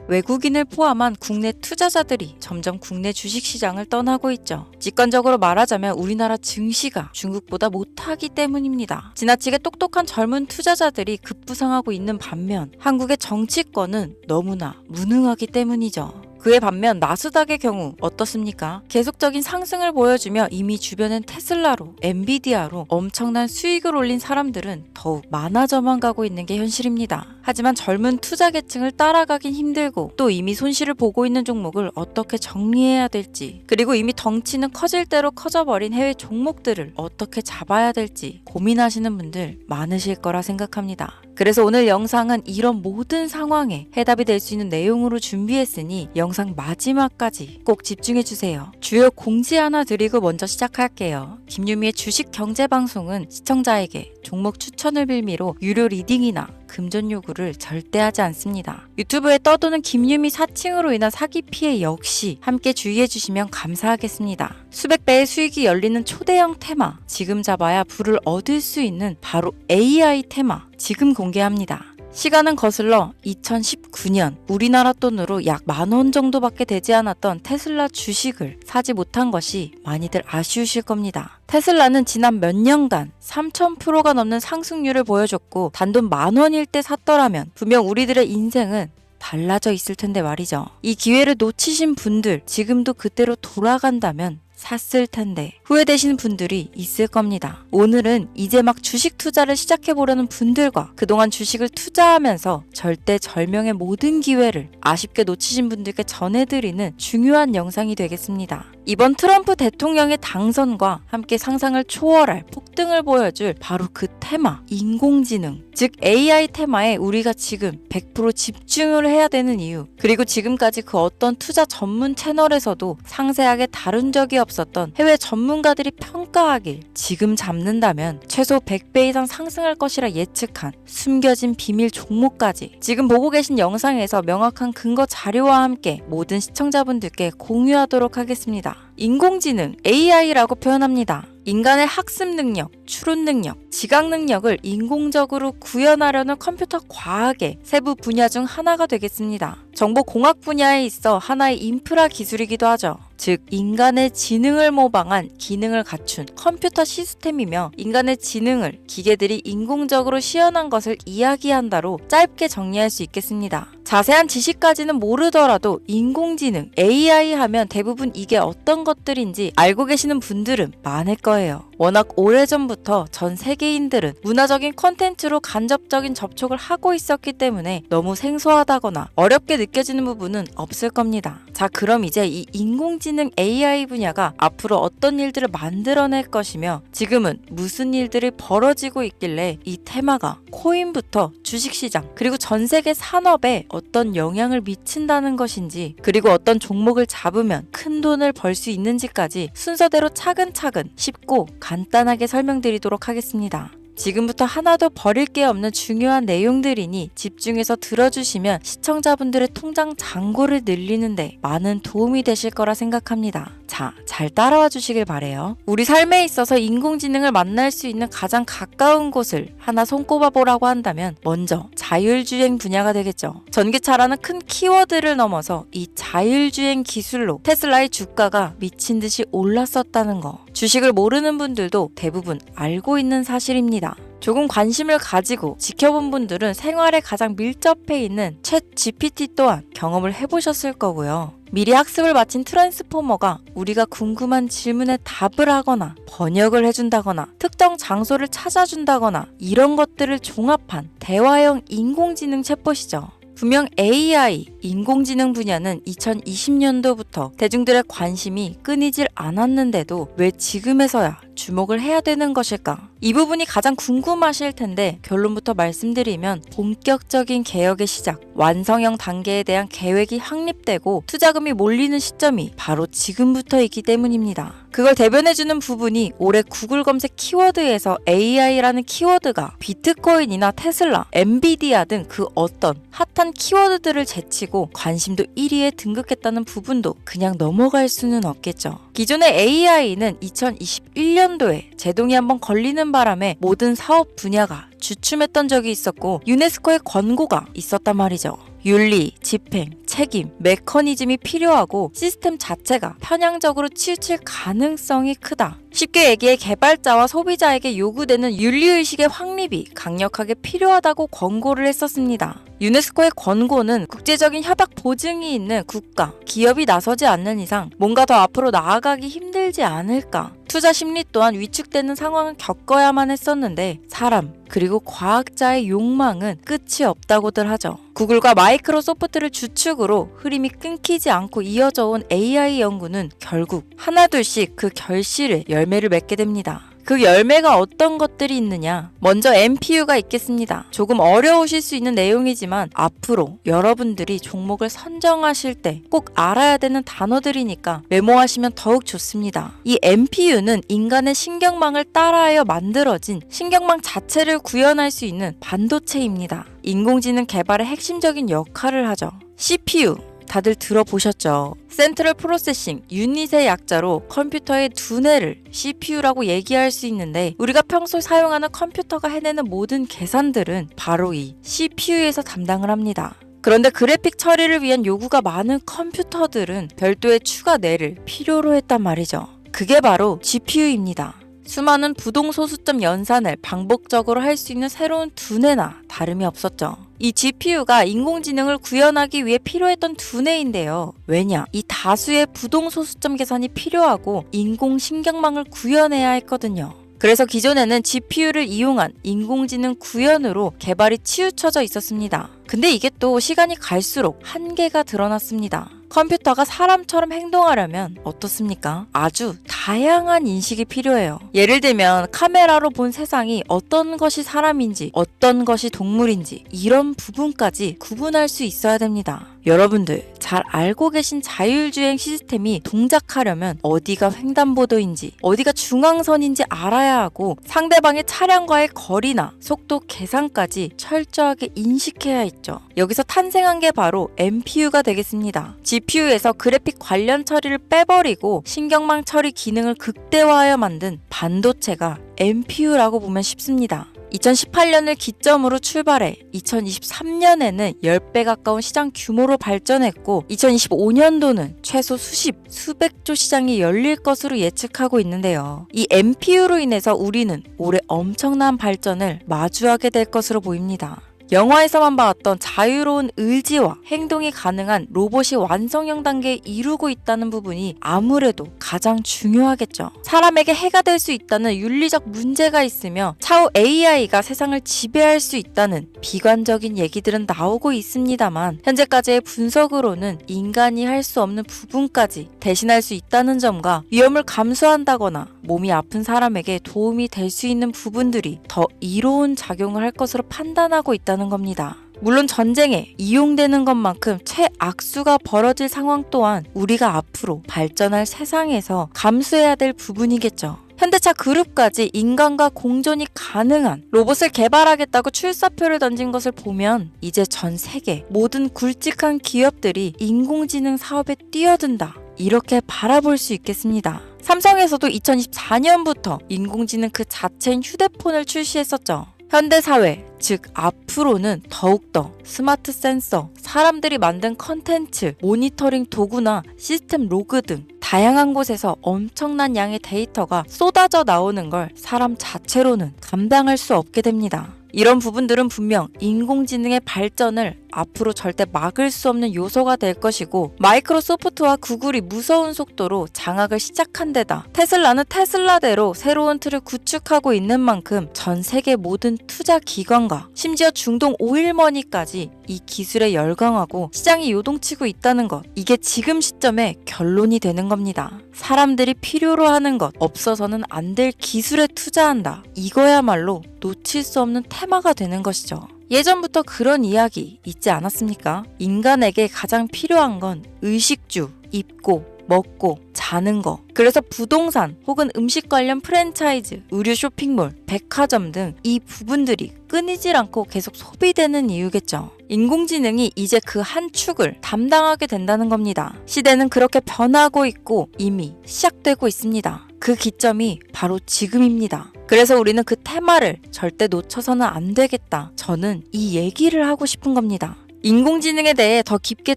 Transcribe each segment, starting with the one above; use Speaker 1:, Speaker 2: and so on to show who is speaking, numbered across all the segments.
Speaker 1: 외국인을 포함한 국내 투자자들이 점점 국내 주식시장을 떠나고 있죠. 직관적으로 말하자면 우리나라 증시가 중국보다 못하기 때문입니다. 지나치게 똑똑한 젊은 투자자들이 급부상하고 있는 반면 한국의 정치권은 너무나 무능하기 때문이죠. 그에 반면 나스닥의 경우 어떻습니까? 계속적인 상승을 보여주며 이미 주변엔 테슬라로, 엔비디아로 엄청난 수익을 올린 사람들은 더욱 많아져만 가고 있는 게 현실입니다. 하지만 젊은 투자 계층을 따라가긴 힘들고 또 이미 손실을 보고 있는 종목을 어떻게 정리해야 될지, 그리고 이미 덩치는 커질 대로 커져버린 해외 종목들을 어떻게 잡아야 될지 고민하시는 분들 많으실 거라 생각합니다. 그래서 오늘 영상은 이런 모든 상황에 해답이 될 수 있는 내용으로 준비했으니 영상 마지막까지 꼭 집중해주세요. 주요 공지 하나 드리고 먼저 시작할게요. 김유미의 주식 경제 방송은 시청자에게 종목 추천을 빌미로 유료 리딩이나 금전 요구를 절대 하지 않습니다. 유튜브에 떠도는 김유미 사칭으로 인한 사기 피해 역시 함께 주의해 주시면 감사하겠습니다. 수백 배의 수익이 열리는 초대형 테마, 지금 잡아야 부를 얻을 수 있는 바로 AI 테마 지금 공개합니다. 시간은 거슬러 2019년 우리나라 돈으로 약 10,000원 정도밖에 되지 않았던 테슬라 주식을 사지 못한 것이 많이들 아쉬우실 겁니다. 테슬라는 지난 몇 년간 3000%가 넘는 상승률을 보여줬고 단돈 10,000원일 때 샀더라면 분명 우리들의 인생은 달라져 있을 텐데 말이죠. 이 기회를 놓치신 분들, 지금도 그때로 돌아간다면 샀을 텐데 후회되시는 분들이 있을 겁니다. 오늘은 이제 막 주식 투자를 시작해보려는 분들과 그동안 주식을 투자하면서 절대절명의 모든 기회를 아쉽게 놓치신 분들께 전해드리는 중요한 영상이 되겠습니다. 이번 트럼프 대통령의 당선과 함께 상상을 초월할 폭등을 보여줄 바로 그 테마, 인공지능, 즉 AI 테마에 우리가 지금 100% 집중을 해야 되는 이유, 그리고 지금까지 그 어떤 투자 전문 채널에서도 상세하게 다룬 적이 없었던 해외 전문가들이 평가하길 지금 잡는다면 최소 100배 이상 상승할 것이라 예측한 숨겨진 비밀 종목까지 지금 보고 계신 영상에서 명확한 근거 자료와 함께 모든 시청자분들께 공유하도록 하겠습니다. 인공지능, AI라고 표현합니다. 인간의 학습 능력, 추론 능력, 지각 능력을 인공적으로 구현하려는 컴퓨터 과학의 세부 분야 중 하나가 되겠습니다. 정보공학 분야에 있어 하나의 인프라 기술이기도 하죠. 즉 인간의 지능을 모방한 기능을 갖춘 컴퓨터 시스템이며 인간의 지능을 기계들이 인공적으로 시연한 것을 이야기한다로 짧게 정리할 수 있겠습니다. 자세한 지식까지는 모르더라도 인공지능, AI 하면 대부분 이게 어떤 것들인지 알고 계시는 분들은 많을 거예요. 워낙 오래전부터 전 세계인들은 문화적인 콘텐츠로 간접적인 접촉을 하고 있었기 때문에 너무 생소하다거나 어렵게 느껴지는 부분은 없을 겁니다. 자, 그럼 이제 이 인공지능 AI 분야가 앞으로 어떤 일들을 만들어낼 것이며 지금은 무슨 일들이 벌어지고 있길래 이 테마가 코인부터 주식시장 그리고 전 세계 산업에 어떤 영향을 미친다는 것인지, 그리고 어떤 종목을 잡으면 큰 돈을 벌 수 있는지까지 순서대로 차근차근 쉽고 간단하게 설명드리도록 하겠습니다. 지금부터 하나도 버릴 게 없는 중요한 내용들이니 집중해서 들어주시면 시청자분들의 통장 잔고를 늘리는데 많은 도움이 되실 거라 생각합니다. 자, 잘 따라와 주시길 바래요. 우리 삶에 있어서 인공지능을 만날 수 있는 가장 가까운 곳을 하나 손꼽아 보라고 한다면 먼저 자율주행 분야가 되겠죠. 전기차라는 큰 키워드를 넘어서 이 자율주행 기술로 테슬라의 주가가 미친 듯이 올랐었다는 거, 주식을 모르는 분들도 대부분 알고 있는 사실입니다. 조금 관심을 가지고 지켜본 분들은 생활에 가장 밀접해 있는 챗 GPT 또한 경험을 해보셨을 거고요. 미리 학습을 마친 트랜스포머가 우리가 궁금한 질문에 답을 하거나 번역을 해준다거나 특정 장소를 찾아준다거나 이런 것들을 종합한 대화형 인공지능 챗봇이죠. 분명 AI, 인공지능 분야는 2020년도부터 대중들의 관심이 끊이질 않았는데도 왜 지금에서야 주목을 해야 되는 것일까? 이 부분이 가장 궁금하실 텐데 결론부터 말씀드리면 본격적인 개혁의 시작, 완성형 단계에 대한 계획이 확립되고 투자금이 몰리는 시점이 바로 지금부터이기 때문입니다. 그걸 대변해주는 부분이 올해 구글 검색 키워드에서 AI라는 키워드가 비트코인이나 테슬라, 엔비디아 등 그 어떤 핫한 키워드들을 제치고 관심도 1위에 등극했다는 부분도 그냥 넘어갈 수는 없겠죠. 기존의 AI는 2021년도에 제동이 한번 걸리는 바람에 모든 사업 분야가 주춤했던 적이 있었고 유네스코의 권고가 있었단 말이죠. 윤리, 집행, 책임, 메커니즘이 필요하고 시스템 자체가 편향적으로 치우칠 가능성이 크다. 쉽게 얘기해 개발자와 소비자에게 요구되는 윤리의식의 확립이 강력하게 필요하다고 권고를 했었습니다. 유네스코의 권고는 국제적인 협약 보증이 있는 국가, 기업이 나서지 않는 이상 뭔가 더 앞으로 나아가기 힘들지 않을까. 투자 심리 또한 위축되는 상황을 겪어야만 했었는데 사람 그리고 과학자의 욕망은 끝이 없다고들 하죠. 구글과 마이크로소프트를 주축으로 흐름이 끊기지 않고 이어져 온 AI 연구는 결국 하나둘씩 그 결실에 열매를 맺게 됩니다. 그 열매가 어떤 것들이 있느냐? 먼저 MPU가 있겠습니다. 조금 어려우실 수 있는 내용이지만 앞으로 여러분들이 종목을 선정하실 때 꼭 알아야 되는 단어들이니까 메모하시면 더욱 좋습니다. 이 MPU는 인간의 신경망을 따라하여 만들어진 신경망 자체를 구현할 수 있는 반도체입니다. 인공지능 개발의 핵심적인 역할을 하죠. CPU 다들 들어보셨죠? 센트럴 프로세싱, 유닛의 약자로 컴퓨터의 두뇌를 CPU라고 얘기할 수 있는데 우리가 평소 사용하는 컴퓨터가 해내는 모든 계산들은 바로 이 CPU에서 담당을 합니다. 그런데 그래픽 처리를 위한 요구가 많은 컴퓨터들은 별도의 추가 뇌를 필요로 했단 말이죠. 그게 바로 GPU입니다. 수많은 부동 소수점 연산을 반복적으로 할 수 있는 새로운 두뇌나 다름이 없었죠. 이 GPU가 인공지능을 구현하기 위해 필요했던 두뇌인데요. 왜냐? 이 다수의 부동 소수점 계산이 필요하고 인공신경망을 구현해야 했거든요. 그래서 기존에는 GPU를 이용한 인공지능 구현으로 개발이 치우쳐져 있었습니다. 근데 이게 또 시간이 갈수록 한계가 드러났습니다. 컴퓨터가 사람처럼 행동하려면 어떻습니까? 아주 다양한 인식이 필요해요. 예를 들면 카메라로 본 세상이 어떤 것이 사람인지 어떤 것이 동물인지 이런 부분까지 구분할 수 있어야 됩니다. 여러분들 잘 알고 계신 자율주행 시스템이 동작하려면 어디가 횡단보도인지 어디가 중앙선인지 알아야 하고 상대방의 차량과의 거리나 속도 계산까지 철저하게 인식해야 있죠. 여기서 탄생한 게 바로 MPU가 되겠습니다. GPU에서 그래픽 관련 처리를 빼버리고 신경망 처리 기능을 극대화하여 만든 반도체가 MPU라고 보면 쉽습니다. 2018년을 기점으로 출발해 2023년에는 10배 가까운 시장 규모로 발전했고 2025년도는 최소 수백조 시장이 열릴 것으로 예측하고 있는데요. 이 MPU로 인해서 우리는 올해 엄청난 발전을 마주하게 될 것으로 보입니다. 영화에서만 봤던 자유로운 의지와 행동이 가능한 로봇이 완성형 단계에 이루고 있다는 부분이 아무래도 가장 중요하겠죠. 사람에게 해가 될 수 있다는 윤리적 문제가 있으며 차후 AI가 세상을 지배할 수 있다는 비관적인 얘기들은 나오고 있습니다만 현재까지의 분석으로는 인간이 할 수 없는 부분까지 대신할 수 있다는 점과 위험을 감수한다거나 몸이 아픈 사람에게 도움이 될 수 있는 부분들이 더 이로운 작용을 할 것으로 판단하고 있다는 겁니다. 물론 전쟁에 이용되는 것만큼 최악수가 벌어질 상황 또한 우리가 앞으로 발전할 세상에서 감수해야 될 부분이겠죠. 현대차 그룹까지 인간과 공존이 가능한 로봇을 개발하겠다고 출사표를 던진 것을 보면 이제 전 세계 모든 굵직한 기업들이 인공지능 사업에 뛰어든다. 이렇게 바라볼 수 있겠습니다. 삼성에서도 2024년부터 인공지능 그 자체인 휴대폰을 출시했었죠. 현대사회, 즉 앞으로는 더욱더 스마트 센서, 사람들이 만든 컨텐츠, 모니터링 도구나 시스템 로그 등 다양한 곳에서 엄청난 양의 데이터가 쏟아져 나오는 걸 사람 자체로는 감당할 수 없게 됩니다. 이런 부분들은 분명 인공지능의 발전을 앞으로 절대 막을 수 없는 요소가 될 것이고 마이크로소프트와 구글이 무서운 속도로 장악을 시작한 데다 테슬라는 테슬라대로 새로운 틀을 구축하고 있는 만큼 전 세계 모든 투자 기관과 심지어 중동 오일머니까지 이 기술에 열광하고 시장이 요동치고 있다는 것, 이게 지금 시점에 결론이 되는 겁니다. 사람들이 필요로 하는 것, 없어서는 안 될 기술에 투자한다. 이거야말로 놓칠 수 없는 테마가 되는 것이죠. 예전부터 그런 이야기 있지 않았습니까? 인간에게 가장 필요한 건 의식주, 입고, 먹고, 자는 거. 그래서 부동산 혹은 음식 관련 프랜차이즈, 의류 쇼핑몰, 백화점 등 이 부분들이 끊이질 않고 계속 소비되는 이유겠죠. 인공지능이 이제 그 한 축을 담당하게 된다는 겁니다. 시대는 그렇게 변하고 있고 이미 시작되고 있습니다. 그 기점이 바로 지금입니다. 그래서 우리는 그 테마를 절대 놓쳐서는 안 되겠다. 저는 이 얘기를 하고 싶은 겁니다. 인공지능에 대해 더 깊게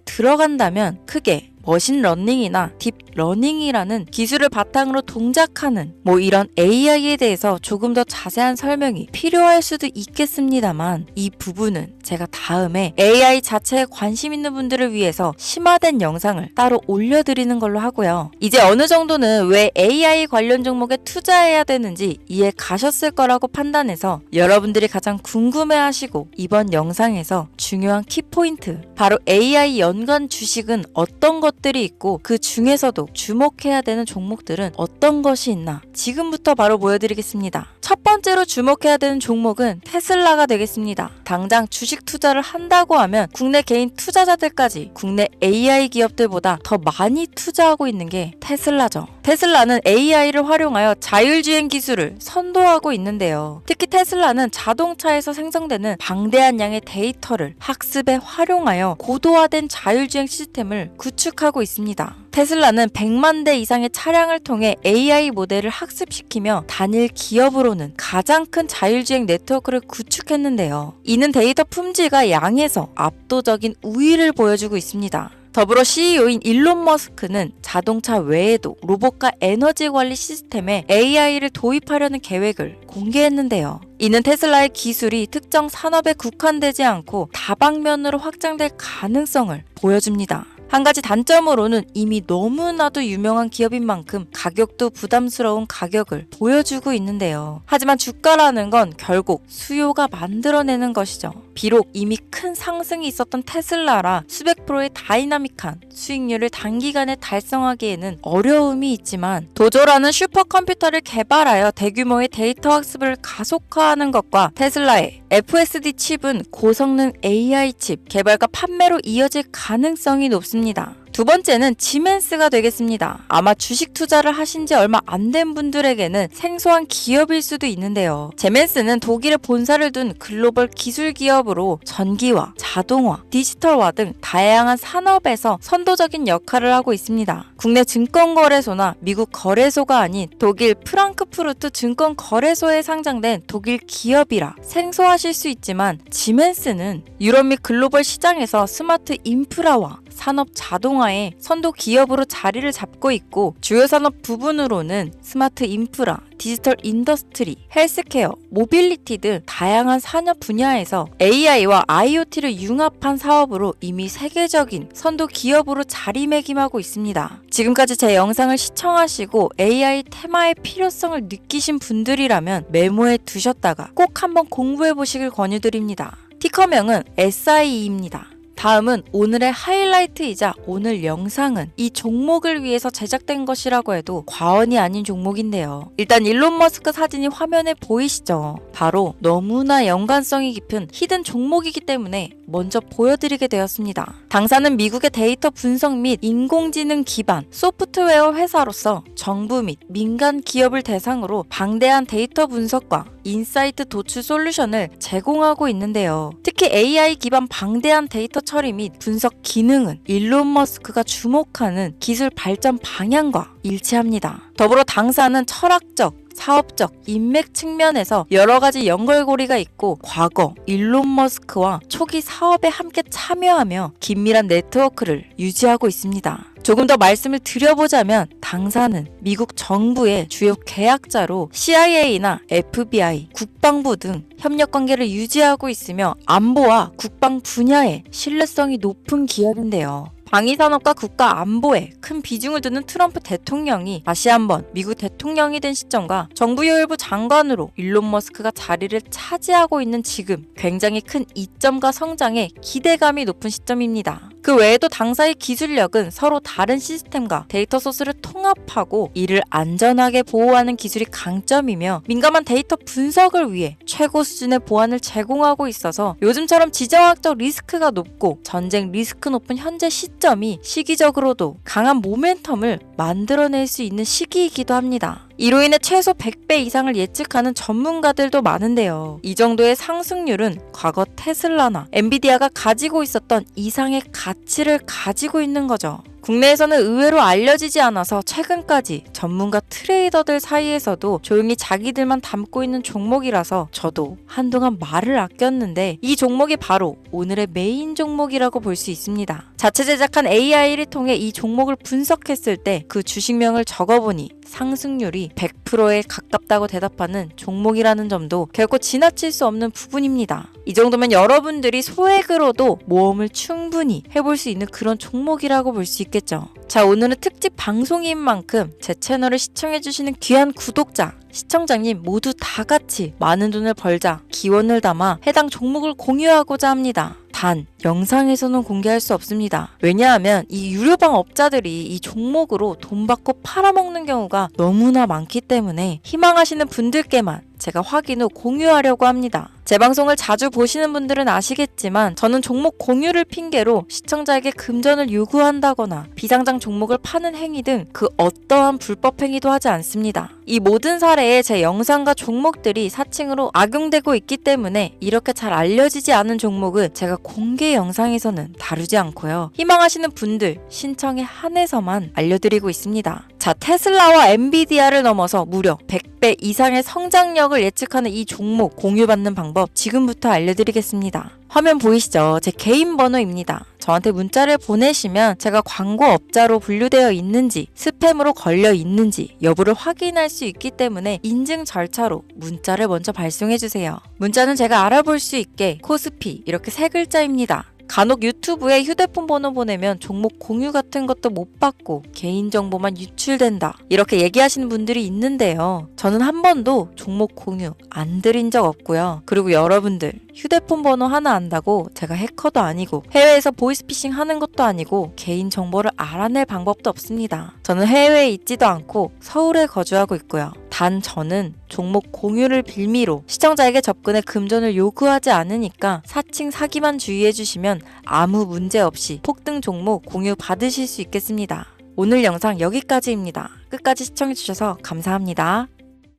Speaker 1: 들어간다면 크게 머신러닝이나 딥러닝이라는 기술을 바탕으로 동작하는 이런 AI에 대해서 조금 더 자세한 설명이 필요할 수도 있겠습니다만 이 부분은 제가 다음에 AI 자체에 관심 있는 분들을 위해서 심화된 영상을 따로 올려드리는 걸로 하고요. 이제 어느 정도는 왜 AI 관련 종목에 투자해야 되는지 이해 가셨을 거라고 판단해서 여러분들이 가장 궁금해하시고 이번 영상에서 중요한 키포인트, 바로 AI 연관 주식은 어떤 것들이 있고 그 중에서도 주목해야 되는 종목들은 어떤 것이 있나 지금부터 바로 보여드리겠습니다. 첫 번째로 주목해야 되는 종목은 테슬라가 되겠습니다. 당장 주식 투자를 한다고 하면 국내 개인 투자자들까지 국내 AI 기업들보다 더 많이 투자하고 있는 게 테슬라죠. 테슬라는 AI를 활용하여 자율주행 기술을 선도하고 있는데요. 특히 테슬라는 자동차에서 생성되는 방대한 양의 데이터를 학습에 활용하여 고도화된 자율주행 시스템을 구축하고 있습니다. 테슬라는 100만 대 이상의 차량을 통해 AI 모델을 학습시키며 단일 기업으로는 가장 큰 자율주행 네트워크를 구축했는데요. 이는 데이터 품질과 양에서 압도적인 우위를 보여주고 있습니다. 더불어 CEO인 일론 머스크는 자동차 외에도 로봇과 에너지 관리 시스템에 AI를 도입하려는 계획을 공개했는데요. 이는 테슬라의 기술이 특정 산업에 국한되지 않고 다방면으로 확장될 가능성을 보여줍니다. 한 가지 단점으로는 이미 너무나도 유명한 기업인 만큼 가격도 부담스러운 가격을 보여주고 있는데요. 하지만 주가라는 건 결국 수요가 만들어내는 것이죠. 비록 이미 큰 상승이 있었던 테슬라라 수백 프로의 다이나믹한 수익률을 단기간에 달성하기에는 어려움이 있지만 도조라는 슈퍼컴퓨터를 개발하여 대규모의 데이터 학습을 가속화하는 것과 테슬라의 FSD 칩은 고성능 AI 칩 개발과 판매로 이어질 가능성이 높습니다. 두 번째는 지멘스가 되겠습니다. 아마 주식 투자를 하신 지 얼마 안 된 분들에게는 생소한 기업일 수도 있는데요. 지멘스는 독일에 본사를 둔 글로벌 기술 기업으로 전기화, 자동화, 디지털화 등 다양한 산업에서 선도적인 역할을 하고 있습니다. 국내 증권거래소나 미국 거래소가 아닌 독일 프랑크푸르트 증권거래소에 상장된 독일 기업이라 생소하실 수 있지만 지멘스는 유럽 및 글로벌 시장에서 스마트 인프라와 산업 자동화의 선도 기업으로 자리를 잡고 있고 주요 산업 부분으로는 스마트 인프라, 디지털 인더스트리, 헬스케어, 모빌리티 등 다양한 산업 분야에서 AI와 IoT를 융합한 사업으로 이미 세계적인 선도 기업으로 자리매김하고 있습니다. 지금까지 제 영상을 시청하시고 AI 테마의 필요성을 느끼신 분들이라면 메모해 두셨다가 꼭 한번 공부해 보시길 권유드립니다. 티커명은 SIE입니다. 다음은 오늘의 하이라이트이자 오늘 영상은 이 종목을 위해서 제작된 것이라고 해도 과언이 아닌 종목인데요. 일단 일론 머스크 사진이 화면에 보이시죠? 바로 너무나 연관성이 깊은 히든 종목이기 때문에 먼저 보여드리게 되었습니다. 당사는 미국의 데이터 분석 및 인공지능 기반 소프트웨어 회사로서 정부 및 민간 기업을 대상으로 방대한 데이터 분석과 인사이트 도출 솔루션을 제공하고 있는데요. 특히 AI 기반 방대한 데이터 처리 및 분석 기능은 일론 머스크가 주목하는 기술 발전 방향과 일치합니다. 더불어 당사는 철학적, 사업적, 인맥 측면에서 여러 가지 연결고리가 있고 과거 일론 머스크와 초기 사업에 함께 참여하며 긴밀한 네트워크를 유지하고 있습니다. 조금 더 말씀을 드려보자면 당사는 미국 정부의 주요 계약자로 CIA나 FBI, 국방부 등 협력 관계를 유지하고 있으며 안보와 국방 분야에 신뢰성이 높은 기업인데요. 방위산업과 국가 안보에 큰 비중을 두는 트럼프 대통령이 다시 한번 미국 대통령이 된 시점과 정부요일부 장관으로 일론 머스크가 자리를 차지하고 있는 지금 굉장히 큰 이점과 성장에 기대감이 높은 시점입니다. 그 외에도 당사의 기술력은 서로 다른 시스템과 데이터 소스를 통합하고 이를 안전하게 보호하는 기술이 강점이며 민감한 데이터 분석을 위해 최고 수준의 보안을 제공하고 있어서 요즘처럼 지정학적 리스크가 높고 전쟁 리스크 높은 현재 시점이 시기적으로도 강한 모멘텀을 만들어낼 수 있는 시기이기도 합니다. 이로 인해 최소 100배 이상을 예측하는 전문가들도 많은데요. 이 정도의 상승률은 과거 테슬라나 엔비디아가 가지고 있었던 이상의 가치를 가지고 있는 거죠. 국내에서는 의외로 알려지지 않아서 최근까지 전문가 트레이더들 사이에서도 조용히 자기들만 담고 있는 종목이라서 저도 한동안 말을 아꼈는데 이 종목이 바로 오늘의 메인 종목이라고 볼 수 있습니다. 자체 제작한 AI를 통해 이 종목을 분석했을 때 그 주식명을 적어보니 상승률이 100%에 가깝다고 대답하는 종목이라는 점도 결코 지나칠 수 없는 부분입니다. 이 정도면 여러분들이 소액으로도 모험을 충분히 해볼 수 있는 그런 종목이라고 볼 수 있겠죠. 자, 오늘은 특집 방송인 만큼 제 채널을 시청해주시는 귀한 구독자, 시청자님 모두 다 같이 많은 돈을 벌자 기원을 담아 해당 종목을 공유하고자 합니다. 단, 영상에서는 공개할 수 없습니다. 왜냐하면 이 유료방 업자들이 이 종목으로 돈 받고 팔아먹는 경우가 너무나 많기 때문에 희망하시는 분들께만 제가 확인 후 공유하려고 합니다. 제 방송을 자주 보시는 분들은 아시겠지만 저는 종목 공유를 핑계로 시청자에게 금전을 요구한다거나 비상장 종목을 파는 행위 등 그 어떠한 불법 행위도 하지 않습니다. 이 모든 사례에 제 영상과 종목들이 사칭으로 악용되고 있기 때문에 이렇게 잘 알려지지 않은 종목은 제가 공개 영상에서는 다루지 않고요. 희망하시는 분들 신청에 한해서만 알려드리고 있습니다. 자, 테슬라와 엔비디아를 넘어서 무려 100배 이상의 성장력을 예측하는 이 종목 공유받는 방법 지금부터 알려드리겠습니다. 화면 보이시죠? 제 개인 번호입니다. 저한테 문자를 보내시면 제가 광고업자로 분류되어 있는지 스팸으로 걸려 있는지 여부를 확인할 수 있기 때문에 인증 절차로 문자를 먼저 발송해주세요. 문자는 제가 알아볼 수 있게 코스피 이렇게 3글자입니다. 간혹 유튜브에 휴대폰 번호 보내면 종목 공유 같은 것도 못 받고 개인정보만 유출된다 이렇게 얘기하시는 분들이 있는데요. 저는 한 번도 종목 공유 안 드린 적 없고요. 그리고 여러분들 휴대폰 번호 하나 안다고 제가 해커도 아니고 해외에서 보이스피싱 하는 것도 아니고 개인정보를 알아낼 방법도 없습니다. 저는 해외에 있지도 않고 서울에 거주하고 있고요. 단 저는 종목 공유를 빌미로 시청자에게 접근해 금전을 요구하지 않으니까 사칭 사기만 주의해주시면 아무 문제 없이 폭등 종목 공유 받으실 수 있겠습니다. 오늘 영상 여기까지입니다. 끝까지 시청해주셔서 감사합니다.